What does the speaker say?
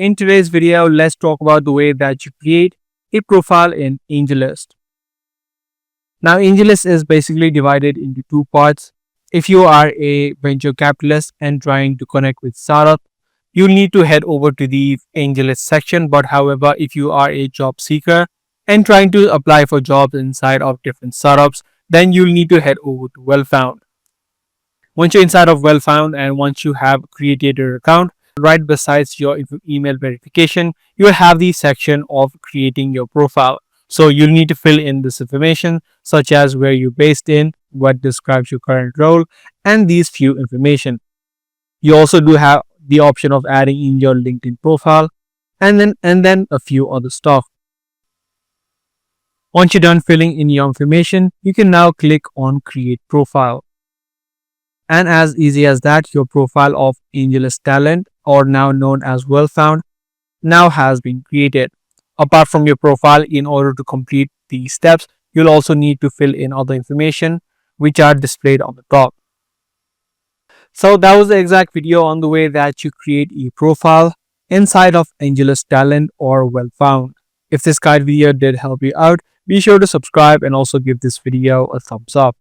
In today's video, let's talk about the way that you create a profile in AngelList. Now, AngelList is basically divided into two parts. If you are a venture capitalist and trying to connect with startup, you'll need to head over to the AngelList section. But however, if you are a job seeker and trying to apply for jobs inside of different startups, then you'll need to head over to WellFound. Once you're inside of WellFound and once you have created your account, right besides your email verification, you'll have the section of creating your profile. So you'll need to fill in this information such as where you're based in, what describes your current role, and these few information. You also do have the option of adding in your LinkedIn profile and then a few other stuff. Once you're done filling in your information, you can now click on create profile. And as easy as that, your profile of AngelList Talent, or now known as WellFound, now has been created. Apart from your profile, in order to complete these steps, you'll also need to fill in other information which are displayed on the top. So that was the exact video on the way that you create a profile inside of AngelList Talent or WellFound. If this guide video did help you out, be sure to subscribe and also give this video a thumbs up.